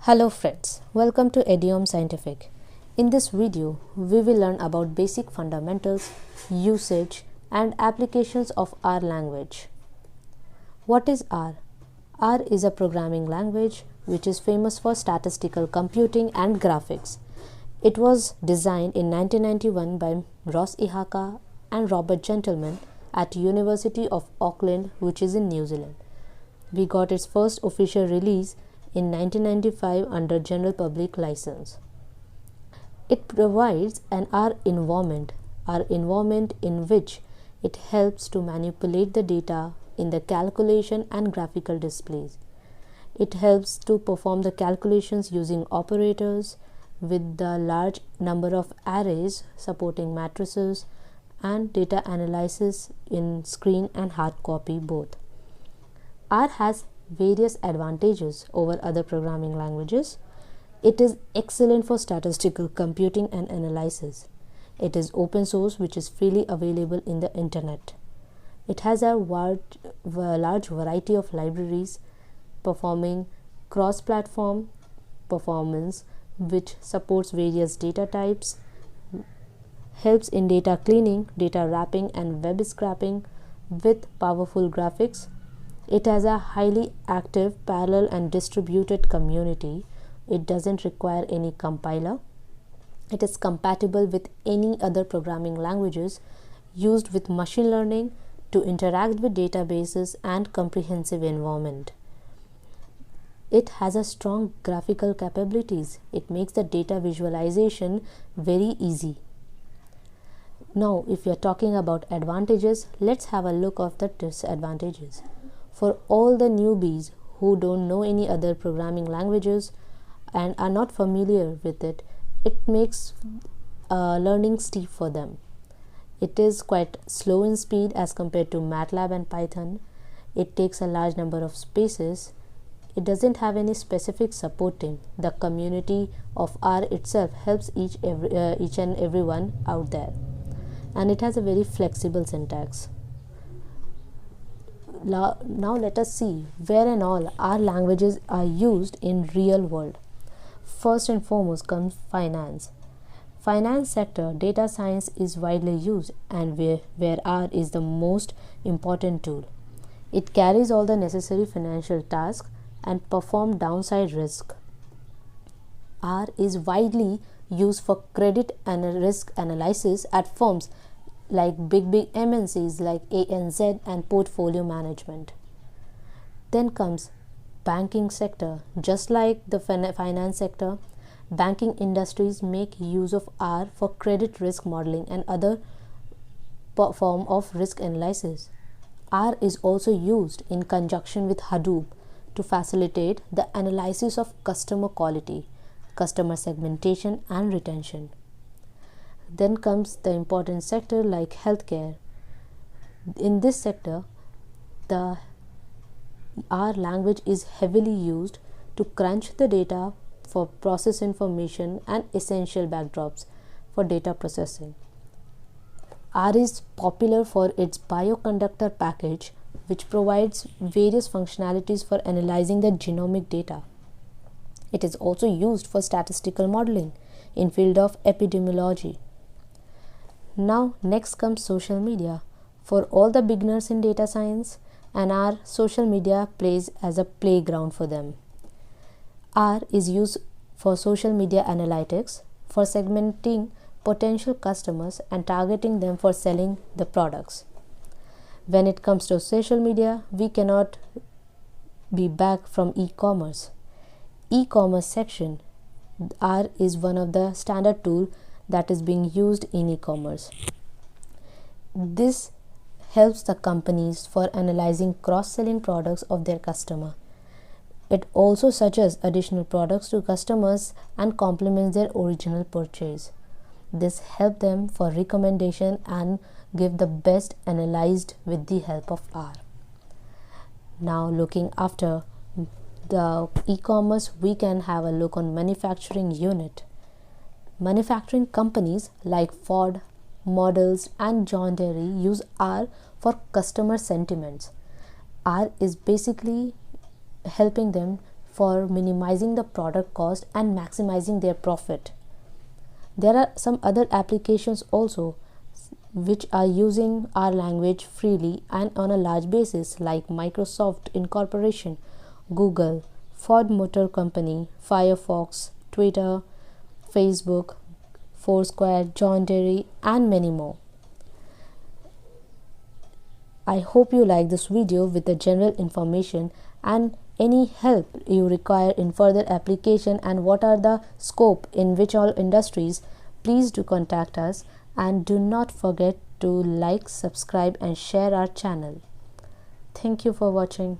Hello friends, welcome to Idiom Scientific. In this video, we will learn about basic fundamentals, usage and applications of R language. What is R? R is a programming language which is famous for statistical computing and graphics. It was designed in 1991 by Ross Ihaka and Robert Gentleman at University of Auckland, which is in New Zealand. We got its first official release in 1995 under general public license. It provides an R environment in which it helps to manipulate the data in the calculation and graphical displays. It helps to perform the calculations using operators with the large number of arrays supporting matrices and data analysis in screen and hard copy both. R has various advantages over other programming languages. It is excellent for statistical computing and analysis. It is open source, which is freely available in the internet. It has a large variety of libraries performing cross-platform performance, which supports various data types, helps in data cleaning, data wrapping and web scraping with powerful graphics. It has a highly active, parallel and distributed community. It doesn't require any compiler. It is compatible with any other programming languages used with machine learning to interact with databases and comprehensive environment. It has a strong graphical capabilities. It makes the data visualization very easy. Now, if we are talking about advantages, let's have a look at the disadvantages. For all the newbies who don't know any other programming languages and are not familiar with it, it makes learning steep for them. It is quite slow in speed as compared to MATLAB and Python. It takes a large number of spaces. It doesn't have any specific support team. The community of R itself helps each and everyone out there. And it has a very flexible syntax. Now let us see where and all R languages are used in real world. First and foremost comes finance. Finance sector data science is widely used and where R is the most important tool. It carries all the necessary financial tasks and perform downside risk. R is widely used for credit and risk analysis at firms like big MNCs like ANZ and portfolio management. Then comes banking sector. Just like the finance sector, banking industries make use of R for credit risk modeling and other form of risk analysis. R is also used in conjunction with Hadoop to facilitate the analysis of customer quality, customer segmentation and retention. Then comes the important sector like healthcare. In this sector, the R language is heavily used to crunch the data for process information and essential backdrops for data processing. R is popular for its bioconductor package, which provides various functionalities for analyzing the genomic data. It is also used for statistical modeling in field of epidemiology. Now next comes social media. For all the beginners in data science, and R social media plays as a playground for them. R is used for social media analytics, for segmenting potential customers and targeting them for selling the products. When it comes to social media, we cannot be back from e-commerce. E-commerce section, R is one of the standard tool that is being used in e-commerce. This helps the companies for analyzing cross-selling products of their customer. It also suggests additional products to customers and complements their original purchase. This helps them for recommendation and give the best analyzed with the help of R. Now looking after the e-commerce, we can have a look on manufacturing unit. Manufacturing companies like Ford, Models and John Deere use R for customer sentiments. R is basically helping them for minimizing the product cost and maximizing their profit. There are some other applications also which are using R language freely and on a large basis, like Microsoft Incorporation, Google, Ford Motor Company, Firefox, Twitter, Facebook, Foursquare, John Deere, and many more. I hope you like this video with the general information, and any help you require in further application and what are the scope in which all industries, please do contact us, and do not forget to like, subscribe and share our channel. Thank you for watching.